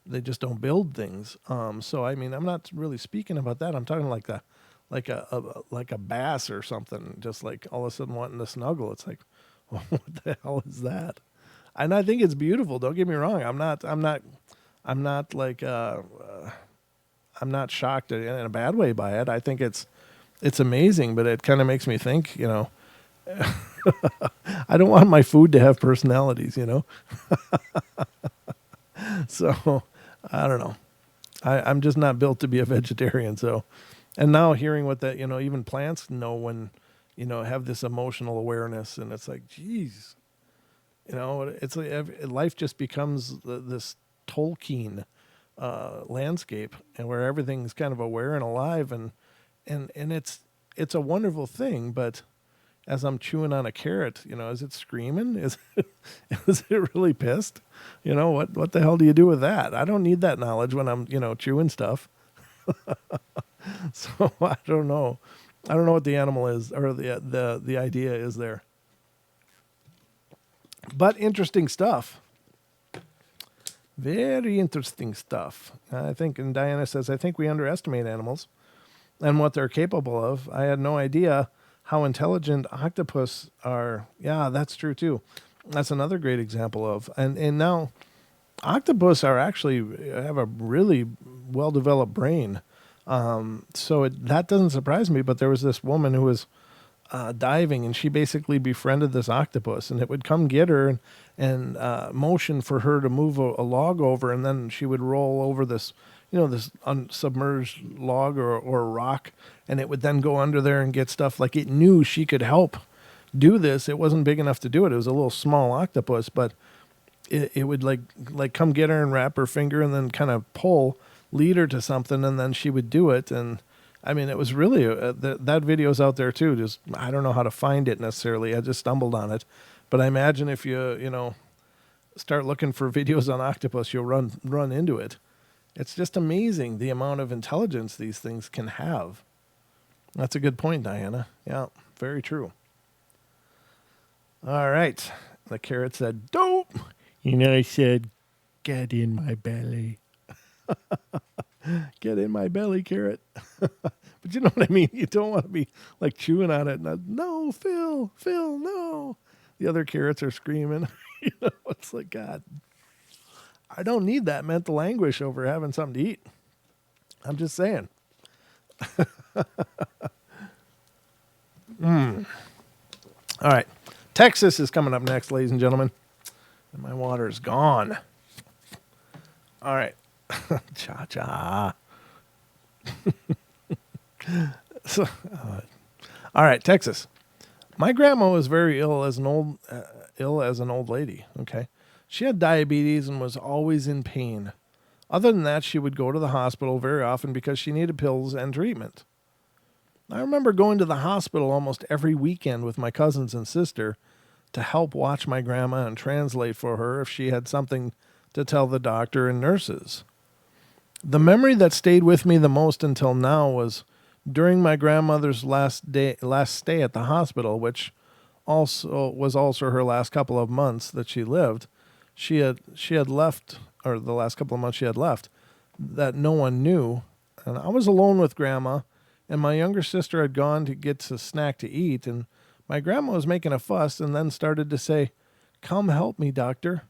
they just don't build things. So I mean, I'm not really speaking about that. I'm talking like a bass or something, just like all of a sudden wanting to snuggle. It's like, what the hell is that? And I think it's beautiful. Don't get me wrong. I'm not like I'm not shocked in a bad way by it. I think it's amazing, but it kind of makes me think. I don't want my food to have personalities. So I don't know. I'm just not built to be a vegetarian. So, and now hearing what that, even plants know when, have this emotional awareness, and it's like, geez, it's like life just becomes this Tolkien landscape, and where everything's kind of aware and alive, and it's a wonderful thing. But as I'm chewing on a carrot, is it screaming? Is it really pissed? What the hell do you do with that? I don't need that knowledge when I'm, chewing stuff. So I don't know. I don't know what the animal is, or the idea is there. But interesting stuff. Very interesting stuff. I think, and Diana says, I think we underestimate animals and what they're capable of. I had no idea how intelligent octopus are. Yeah, that's true too. That's another great example of. And now octopus actually have a really well-developed brain. So that doesn't surprise me, but there was this woman who was diving, and she basically befriended this octopus, and it would come get her and motion for her to move a log over, and then she would roll over this, this submerged log or rock, and it would then go under there and get stuff. Like, it knew she could help do this. It wasn't big enough to do it. It was a little small octopus, but it would like come get her and wrap her finger and then kind of pull, lead her to something, and then she would do it. And I mean, it was really, that video's out there too. Just, I don't know how to find it necessarily. I just stumbled on it. But I imagine if you start looking for videos on octopus, you'll run into it. It's just amazing the amount of intelligence these things can have. That's a good point, Diana. Yeah, very true. All right. The carrot said, dope. I said, get in my belly. Get in my belly, carrot. But you know what I mean? You don't want to be like chewing on it. No, Phil, no. The other carrots are screaming. It's like, God, I don't need that mental anguish over having something to eat. I'm just saying. All right. Texas is coming up next, ladies and gentlemen. And my water is gone. All right. Cha-cha. All right, Texas. My grandma was very ill as an old lady. Okay, she had diabetes and was always in pain. Other than that, she would go to the hospital very often because she needed pills and treatment. I remember going to the hospital almost every weekend with my cousins and sister to help watch my grandma and translate for her if she had something to tell the doctor and nurses. The memory that stayed with me the most until now was during my grandmother's last stay at the hospital, which was also her last couple of months that she lived. She had left, or the last couple of months she had left, that no one knew. And I was alone with Grandma, and my younger sister had gone to get a snack to eat, and my grandma was making a fuss and then started to say, "Come help me, doctor."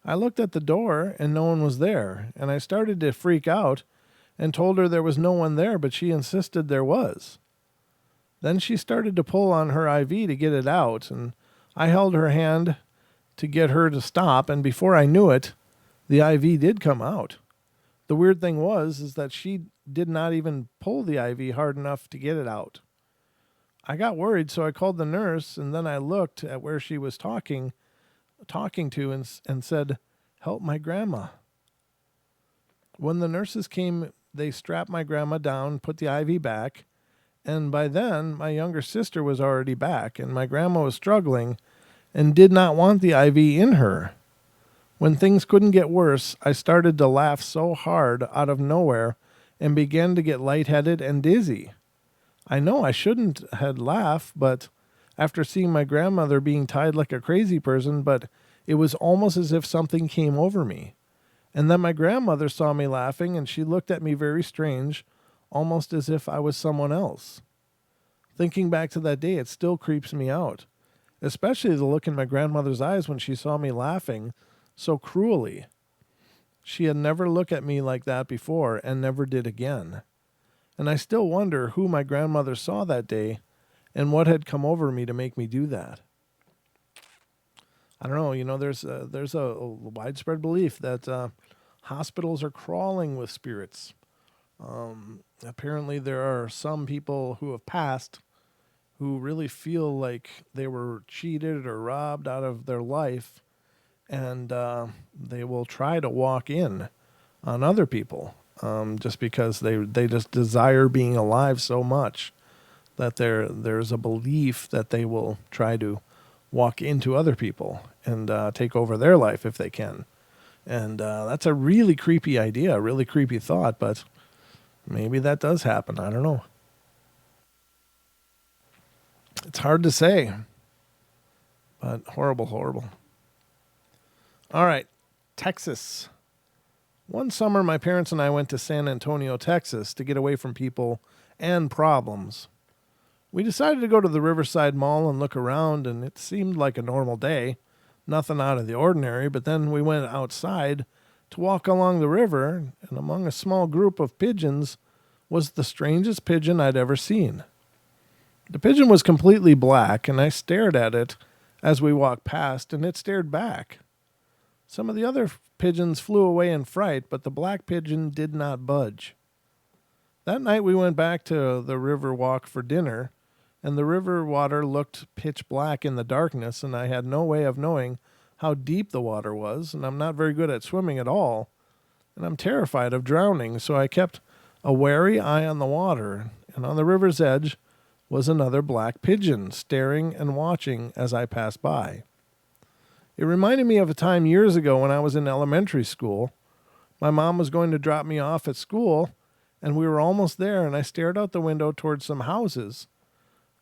I looked at the door and no one was there, and I started to freak out and told her there was no one there, but she insisted there was. Then she started to pull on her IV to get it out, and I held her hand to get her to stop, and before I knew it, the IV did come out. The weird thing is that she did not even pull the IV hard enough to get it out. I got worried, so I called the nurse, and then I looked at where she was talking to and said, "Help my grandma." When the nurses came, they strapped my grandma down, put the IV back, and by then my younger sister was already back, and my grandma was struggling and did not want the IV in her. When things couldn't get worse, I started to laugh so hard out of nowhere and began to get lightheaded and dizzy. I know I shouldn't had laughed, but after seeing my grandmother being tied like a crazy person, but it was almost as if something came over me. And then my grandmother saw me laughing, and she looked at me very strange, almost as if I was someone else. Thinking back to that day, it still creeps me out, especially the look in my grandmother's eyes when she saw me laughing so cruelly. She had never looked at me like that before and never did again. And I still wonder who my grandmother saw that day and what had come over me to make me do that. I don't know, there's a widespread belief that hospitals are crawling with spirits. Apparently there are some people who have passed who really feel like they were cheated or robbed out of their life, and they will try to walk in on other people just because they just desire being alive so much that there's a belief that they will try to walk into other people and take over their life if they can. And that's a really creepy idea, a really creepy thought, but maybe that does happen. I don't know. It's hard to say, but horrible, horrible. All right, Texas. One summer, my parents and I went to San Antonio, Texas to get away from people and problems. We decided to go to the Riverside Mall and look around, and it seemed like a normal day, nothing out of the ordinary, but then we went outside to walk along the river, and among a small group of pigeons was the strangest pigeon I'd ever seen. The pigeon was completely black, and I stared at it as we walked past, and it stared back. Some of the other pigeons flew away in fright, but the black pigeon did not budge. That night we went back to the river walk for dinner, and the river water looked pitch black in the darkness, and I had no way of knowing how deep the water was, and I'm not very good at swimming at all, and I'm terrified of drowning, so I kept a wary eye on the water, and on the river's edge was another black pigeon staring and watching as I passed by. It reminded me of a time years ago when I was in elementary school. My mom was going to drop me off at school, and we were almost there, and I stared out the window towards some houses,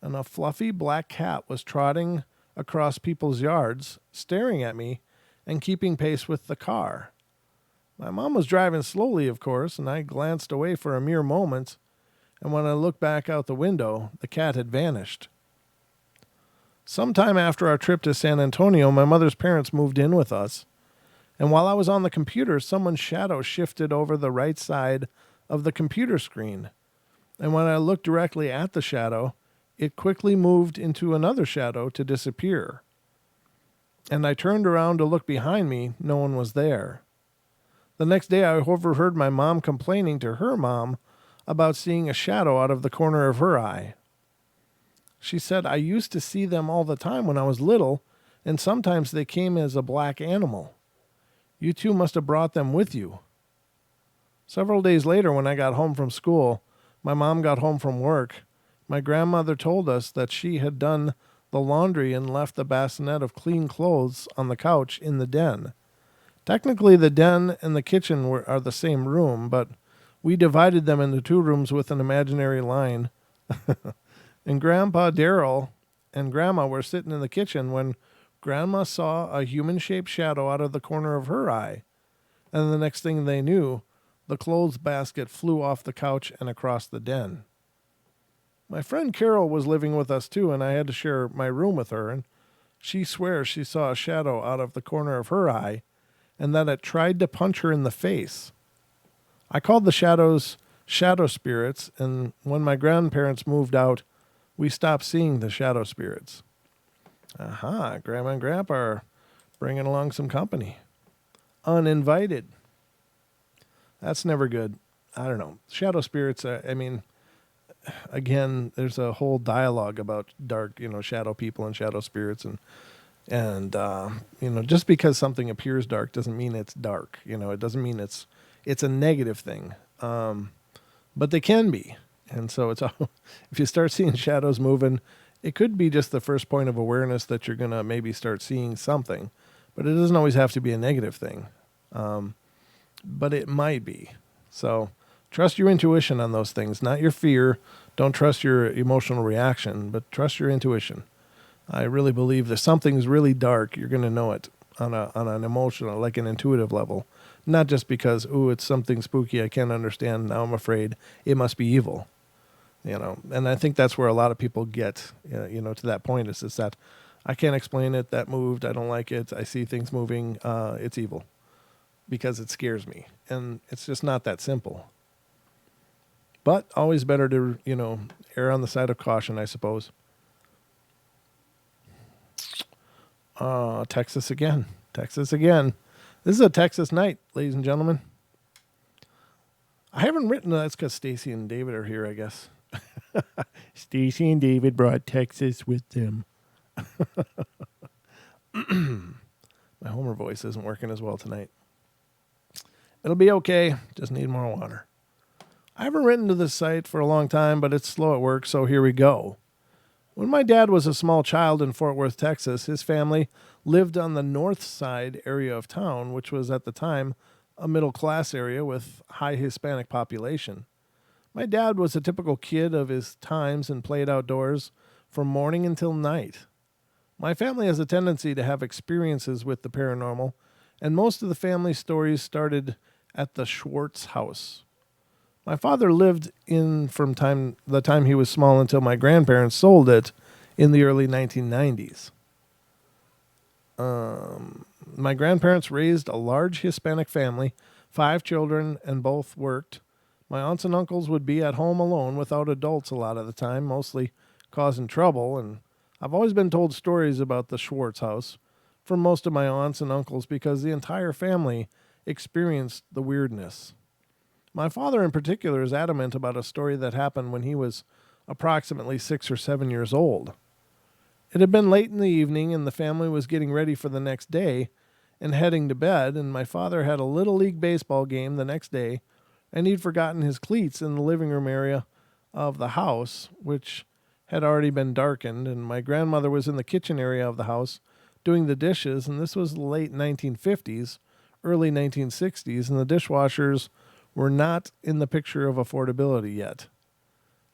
and a fluffy black cat was trotting across people's yards, staring at me and keeping pace with the car. My mom was driving slowly, of course, and I glanced away for a mere moment, and when I looked back out the window, the cat had vanished. Sometime after our trip to San Antonio, my mother's parents moved in with us, and while I was on the computer, someone's shadow shifted over the right side of the computer screen. And when I looked directly at the shadow, it quickly moved into another shadow to disappear. And I turned around to look behind me. No one was there. The next day, I overheard my mom complaining to her mom about seeing a shadow out of the corner of her eye. She said, "I used to see them all the time when I was little, and sometimes they came as a black animal. You two must have brought them with you." Several days later, when I got home from school, my mom got home from work. My grandmother told us that she had done the laundry and left the bassinet of clean clothes on the couch in the den. Technically, the den and the kitchen are the same room, but we divided them into two rooms with an imaginary line. And Grandpa Darrell and Grandma were sitting in the kitchen when Grandma saw a human-shaped shadow out of the corner of her eye. And the next thing they knew, the clothes basket flew off the couch and across the den. My friend Carol was living with us too, and I had to share my room with her, and she swears she saw a shadow out of the corner of her eye and that it tried to punch her in the face. I called the shadows shadow spirits, and when my grandparents moved out, we stopped seeing the shadow spirits. Aha, Grandma and Grandpa are bringing along some company. Uninvited. That's never good. I don't know. Shadow spirits, again, there's a whole dialogue about dark, shadow people and shadow spirits. And just because something appears dark doesn't mean it's dark. It doesn't mean it's a negative thing. But they can be. And so if you start seeing shadows moving, it could be just the first point of awareness that you're going to maybe start seeing something. But it doesn't always have to be a negative thing. But it might be. So trust your intuition on those things, not your fear. Don't trust your emotional reaction, but trust your intuition. I really believe that something's really dark, you're going to know it on an emotional, like an intuitive level. Not just because, it's something spooky I can't understand, now I'm afraid, it must be evil. And I think that's where a lot of people get, to that point, is that I can't explain it, that moved, I don't like it, I see things moving, it's evil. Because it scares me. And it's just not that simple. But always better to, err on the side of caution, I suppose. Texas again. Texas again. This is a Texas night, ladies and gentlemen. I haven't written, that's because Stacy and David are here, I guess. Stacy and David brought Texas with them. My Homer voice isn't working as well tonight. It'll be okay. Just need more water. I haven't written to this site for a long time, but it's slow at work, so here we go. When my dad was a small child in Fort Worth, Texas, his family lived on the north side area of town, which was at the time a middle-class area with high Hispanic population. My dad was a typical kid of his times and played outdoors from morning until night. My family has a tendency to have experiences with the paranormal, and most of the family stories started at the Schwartz house. My father lived in from the time he was small until my grandparents sold it in the early 1990s. My grandparents raised a large Hispanic family, 5 children, and both worked. My aunts and uncles would be at home alone without adults a lot of the time, mostly causing trouble, and I've always been told stories about the Schwartz house from most of my aunts and uncles because the entire family experienced the weirdness. My father in particular is adamant about a story that happened when he was approximately 6 or 7 years old. It had been late in the evening and the family was getting ready for the next day and heading to bed, and my father had a Little League baseball game the next day, and he'd forgotten his cleats in the living room area of the house, which had already been darkened, and my grandmother was in the kitchen area of the house doing the dishes, and this was the late 1950s, early 1960s, and the dishwashers were not in the picture of affordability yet.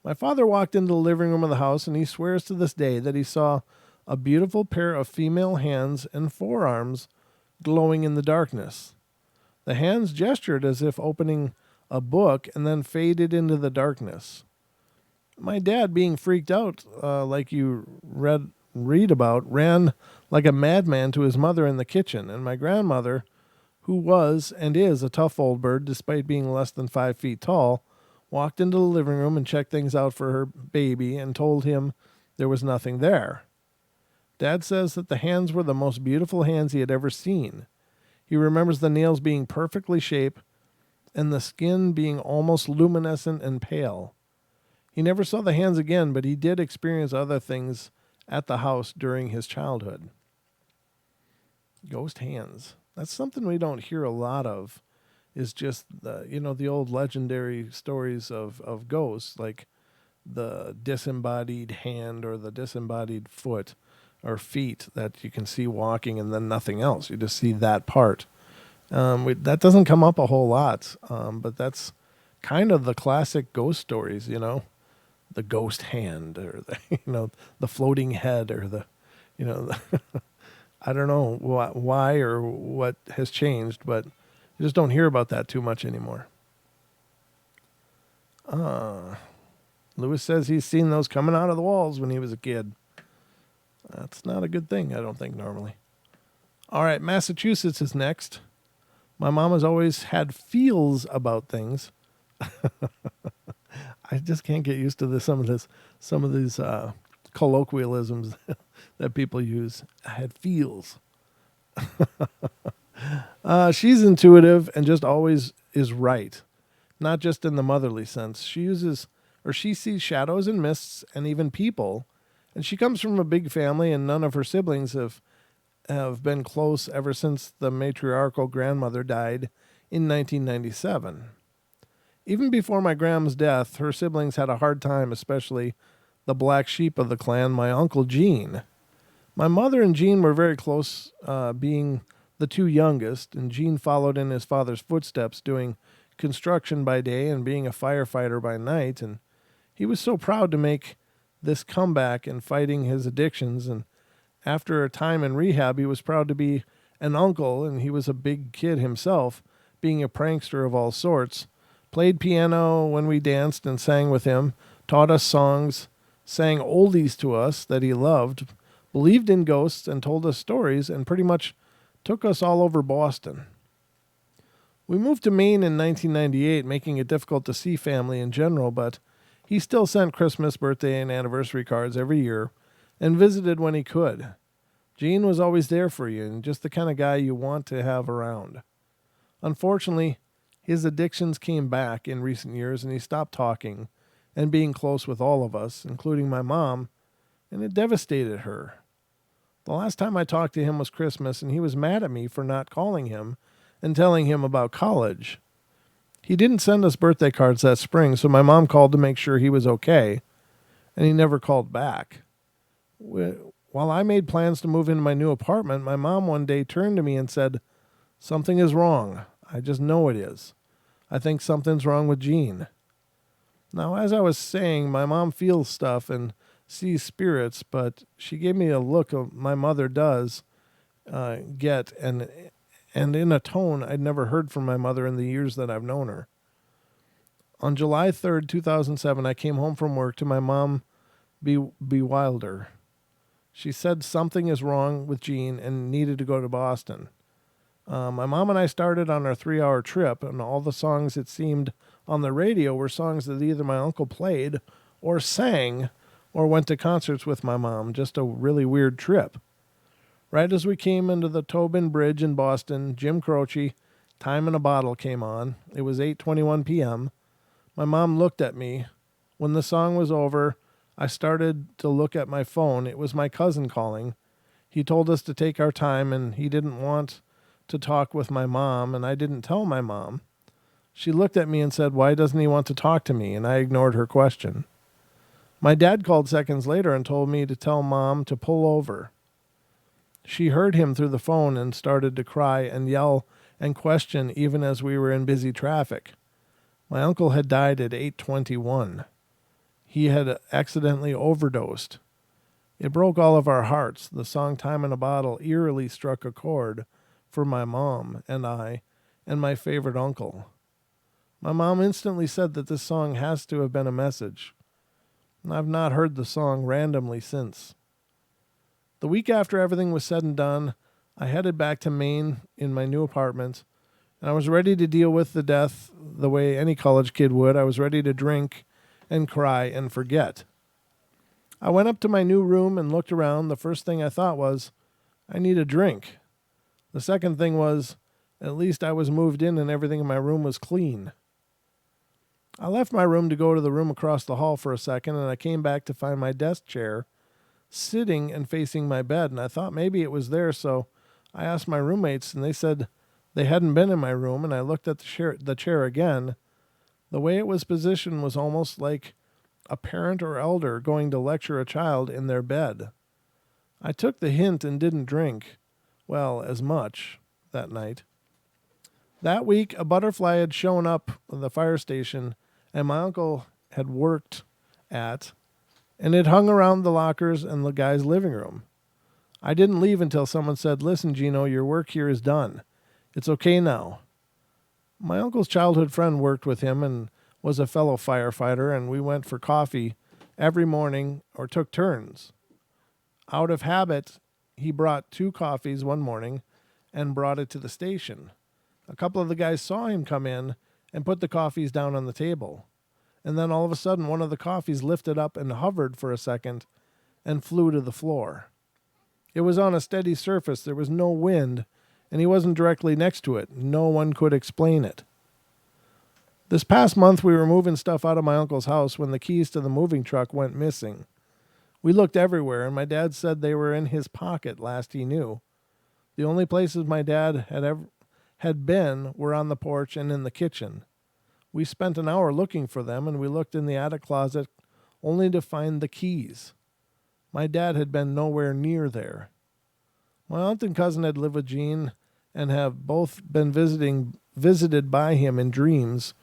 My father walked into the living room of the house, and he swears to this day that he saw a beautiful pair of female hands and forearms glowing in the darkness. The hands gestured as if opening a book and then faded into the darkness. My dad, being freaked out, like you read about, ran like a madman to his mother in the kitchen, and my grandmother, who was and is a tough old bird despite being less than 5 feet tall, walked into the living room and checked things out for her baby and told him there was nothing there. Dad says that the hands were the most beautiful hands he had ever seen. He remembers the nails being perfectly shaped and the skin being almost luminescent and pale. He never saw the hands again, but he did experience other things at the house during his childhood. Ghost hands. That's something we don't hear a lot of, is just the old legendary stories of ghosts, like the disembodied hand or the disembodied foot or feet that you can see walking and then nothing else. You just see that part. That doesn't come up a whole lot, but that's kind of the classic ghost stories, the ghost hand or the floating head or I don't know why or what has changed, but you just don't hear about that too much anymore. Lewis says he's seen those coming out of the walls when he was a kid. That's not a good thing, I don't think, normally. All right, Massachusetts is next. My mom has always had feels about things. I just can't get used to some of these colloquialisms that people use. I had feels. She's intuitive and just always is right, not just in the motherly sense. She sees shadows and mists and even people, and she comes from a big family, and none of her siblings have been close ever since the matriarchal grandmother died in 1997. Even before my grandma's death, her siblings had a hard time, especially the black sheep of the clan, my Uncle Gene. My mother and Gene were very close, being the two youngest, and Gene followed in his father's footsteps, doing construction by day and being a firefighter by night, and he was so proud to make this comeback in fighting his addictions, and after a time in rehab, he was proud to be an uncle, and he was a big kid himself, being a prankster of all sorts, played piano when we danced and sang with him, taught us songs, sang oldies to us that he loved, believed in ghosts and told us stories, and pretty much took us all over Boston. We moved to Maine in 1998, making it difficult to see family in general, but he still sent Christmas, birthday, and anniversary cards every year and visited when he could. Gene was always there for you and just the kind of guy you want to have around. Unfortunately, his addictions came back in recent years and he stopped talking and being close with all of us, including my mom, and it devastated her. The last time I talked to him was Christmas, and he was mad at me for not calling him and telling him about college. He didn't send us birthday cards that spring, so my mom called to make sure he was okay, and he never called back. While I made plans to move into my new apartment, my mom one day turned to me and said, "Something is wrong. I just know it is. I think something's wrong with Gene." Now, as I was saying, my mom feels stuff and sees spirits, but she gave me a look my mother does get, and in a tone I'd never heard from my mother in the years that I've known her. On July 3rd, 2007, I came home from work to my mom bewilder. She said something is wrong with Gene and needed to go to Boston. My mom and I started on our 3-hour trip, and all the songs, it seemed, on the radio were songs that either my uncle played or sang or went to concerts with my mom. Just a really weird trip. Right as we came into the Tobin Bridge in Boston, Jim Croce, Time in a Bottle came on. It was 8:21 p.m. My mom looked at me. When the song was over, I started to look at my phone. It was my cousin calling. He told us to take our time, and he didn't want to talk with my mom, and I didn't tell my mom. She looked at me and said, "Why doesn't he want to talk to me?" And I ignored her question. My dad called seconds later and told me to tell Mom to pull over. She heard him through the phone and started to cry and yell and question even as we were in busy traffic. My uncle had died at 8:21. He had accidentally overdosed. It broke all of our hearts. The song Time in a Bottle eerily struck a chord for my mom and I, and my favorite uncle. My mom instantly said that this song has to have been a message. I've not heard the song randomly since. The week after everything was said and done, I headed back to Maine in my new apartment, and I was ready to deal with the death the way any college kid would. I was ready to drink and cry and forget. I went up to my new room and looked around. The first thing I thought was, I need a drink. The second thing was, at least I was moved in and everything in my room was clean. I left my room to go to the room across the hall for a second, and I came back to find my desk chair sitting and facing my bed, and I thought maybe it was there, so I asked my roommates, and they said they hadn't been in my room, and I looked at the chair again. The way it was positioned was almost like a parent or elder going to lecture a child in their bed. I took the hint and didn't drink, well, as much that night. That week, a butterfly had shown up at the fire station, and my uncle had worked at, and it hung around the lockers in the guy's living room. I didn't leave until someone said, "Listen, Gino, your work here is done. It's okay now." My uncle's childhood friend worked with him and was a fellow firefighter, and we went for coffee every morning or took turns. Out of habit, he brought 2 coffees one morning and brought it to the station. A couple of the guys saw him come in and put the coffees down on the table. And then all of a sudden, one of the coffees lifted up and hovered for a second and flew to the floor. It was on a steady surface. There was no wind, and he wasn't directly next to it. No one could explain it. This past month, we were moving stuff out of my uncle's house when the keys to the moving truck went missing. We looked everywhere, and my dad said they were in his pocket last he knew. The only places my dad had been were on the porch and in the kitchen. We spent an hour looking for them, and we looked in the attic closet only to find the keys. My dad had been nowhere near there. My aunt and cousin had lived with Gene and have both been visited by him in dreams.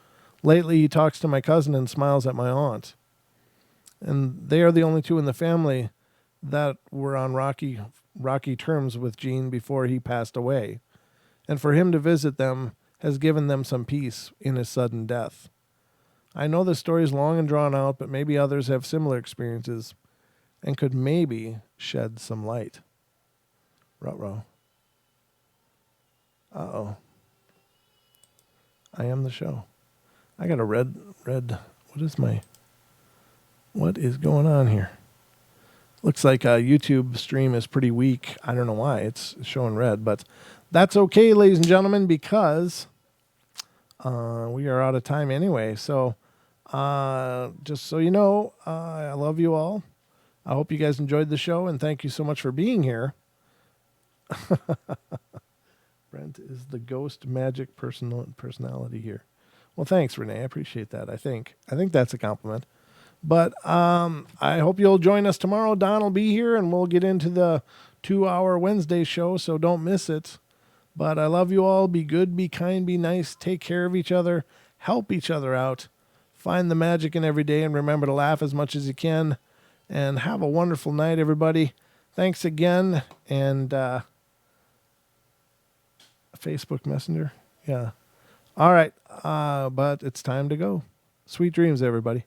Lately, he talks to my cousin and smiles at my aunt. And they are the only 2 in the family that were on rocky terms with Gene before he passed away. And for him to visit them has given them some peace in his sudden death. I know the story is long and drawn out, but maybe others have similar experiences and could maybe shed some light. Ruh-roh. Uh-oh. I am the show. I got a red, what is going on here? Looks like a YouTube stream is pretty weak. I don't know why it's showing red, but that's okay, ladies and gentlemen, because we are out of time anyway. So just so you know, I love you all. I hope you guys enjoyed the show, and thank you so much for being here. Brent is the ghost magic personality here. Well, thanks, Renee. I appreciate that. I think that's a compliment. But I hope you'll join us tomorrow. Don will be here, and we'll get into the 2-hour Wednesday show, so don't miss it. But I love you all. Be good, be kind, be nice. Take care of each other. Help each other out. Find the magic in every day, and remember to laugh as much as you can. And have a wonderful night, everybody. Thanks again. And Facebook Messenger. Yeah. All right. But it's time to go. Sweet dreams, everybody.